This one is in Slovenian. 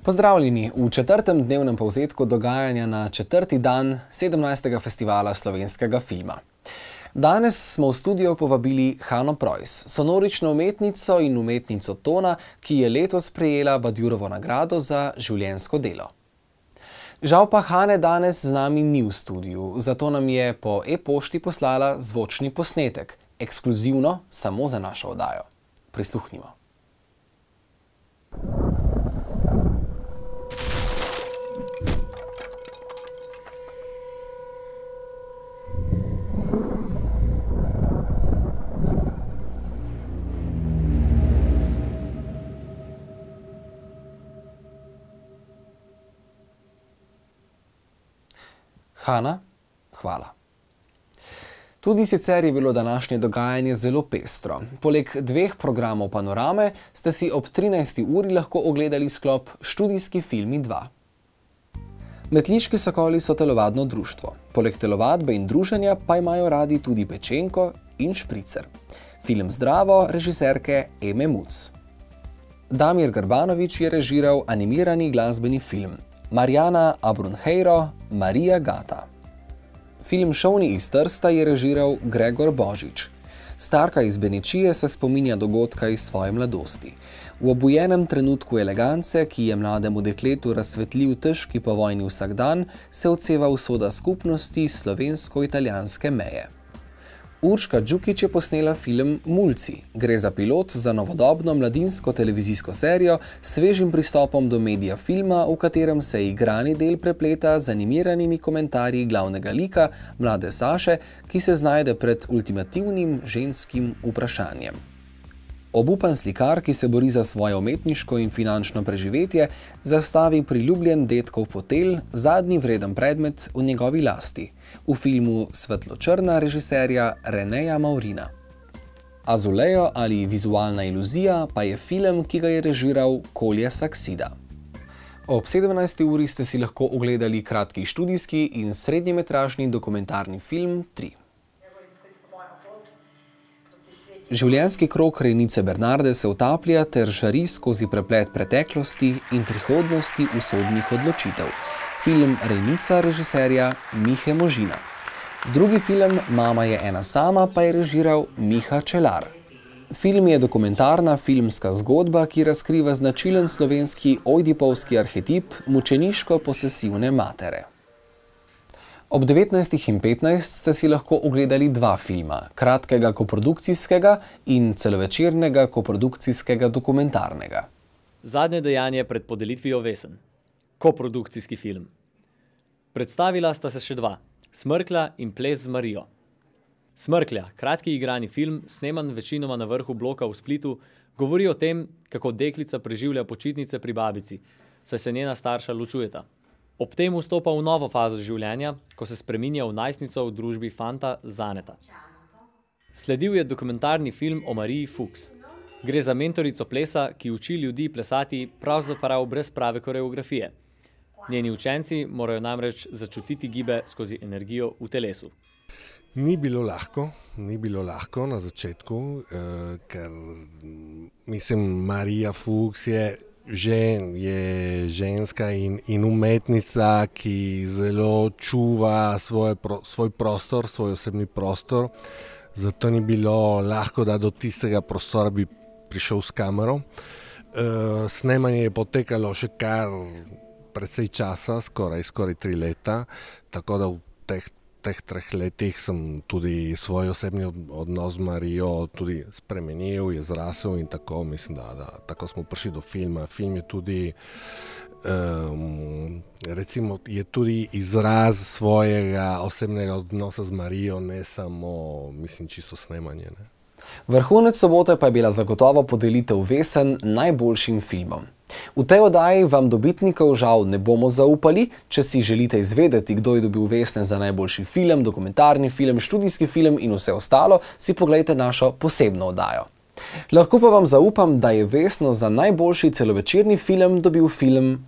Pozdravljeni v četrtem dnevnem povzetku dogajanja na četrti dan 17. festivala slovenskega filma. Danes smo v studio povabili Hano Projs, sonorično umetnico in umetnico tona, ki je letos prejela Badjurovo nagrado za življenjsko delo. Žal pa Hane danes z nami ni v studiu, zato nam je po e-pošti poslala zvočni posnetek, ekskluzivno samo za našo oddajo. Prisluhnimo. Hana, hvala. Tudi sicer je bilo današnje dogajanje zelo pestro. Poleg dveh programov Panorame ste si ob 13. uri lahko ogledali sklop Študijski filmi 2. Metliški sokoli so telovadno društvo. Poleg telovadbe in druženja pa imajo radi tudi pečenko in špricer. Film Zdravo režiserke Eme Muc. Damir Grbanović je režiral animirani glasbeni film Marjana Abrunheiro, Marija Gata. Film Šovni iz Trsta je režiral Gregor Božič. Starka iz Benečije se spominja dogodka iz svoje mladosti. V obujenem trenutku elegance, ki je mlademu dekletu razsvetlil težki povojni vsakdan, se odseva usoda skupnosti slovensko-italijanske meje. Urška Đukić je posnela film Mulci. Gre za pilot za novodobno mladinsko televizijsko serijo s svežim pristopom do medija filma, v katerem se igrani del prepleta z animiranimi komentarji glavnega lika, mlade Saše, ki se znajde pred ultimativnim ženskim vprašanjem. Obupan slikar, ki se bori za svoje umetniško in finančno preživetje, zastavi priljubljen dedkov fotelj, zadnji vreden predmet v njegovi lasti, v filmu Svetlo-črna režiserja Reneja Maurina. Azulejo ali vizualna iluzija pa je film, ki ga je režiral Kolje Saksida. Ob 17. uri ste si lahko ogledali kratki študijski in srednjemetražni dokumentarni film 3. Življenjski krog Rejnice Bernarde se utaplja ter žari skozi preplet preteklosti in prihodnosti usodnih odločitev. Film Rejnica režiserja Mihe Možina. Drugi film Mama je ena sama pa je režiral Miha Čelar. Film je dokumentarna filmska zgodba, ki razkriva značilen slovenski ojdipovski arhetip mučeniško-posesivne matere. Ob 19:15 ste si lahko ogledali dva filma, kratkega koprodukcijskega in celovečernega koprodukcijskega dokumentarnega. Zadnje dejanje pred podelitvijo vesen. Koprodukcijski film. Predstavila sta se še dva, Smrklja in Ples z Marijo. Smrklja, kratki igrani film, sneman večinoma na vrhu bloka v Splitu, govori o tem, kako deklica preživlja počitnice pri babici, saj se njena starša ločujeta. Ob tem vstopa v novo fazo življenja, ko se spreminja v najstnico v družbi fanta Zaneta. Sledil je dokumentarni film o Mariji Fuchs. Gre za mentorico plesa, ki uči ljudi plesati pravzaprav brez prave koreografije. Njeni učenci morajo namreč začutiti gibe skozi energijo v telesu. Ni bilo lahko na začetku, ker mislim, Marija Fuchs je ženska in umetnica, ki zelo čuva svoj prostor, svoj osebni prostor. Zato ni bilo lahko, da do tistega prostora bi prišel s kamero. Snemanje je potekalo še kar precej časa, skoraj 3 leta, tako da v teh 3 letih sem tudi svoj osebni odnos z Marijo tudi spremenil, je zrasel in tako, mislim, da tako smo prišli do filma. Film je tudi, recimo, je tudi izraz svojega osebnega odnosa z Marijo, ne samo, mislim, čisto snemanje, ne. Vrhunec sobote pa je bila zagotovo podelitev vesen najboljšim filmom. V tej oddaji vam dobitnikov žal ne bomo zaupali. Če si želite izvedeti, kdo je dobil vesne za najboljši film, dokumentarni film, študijski film in vse ostalo, si poglejte našo posebno oddajo. Lahko pa vam zaupam, da je vesno za najboljši celovečerni film dobil film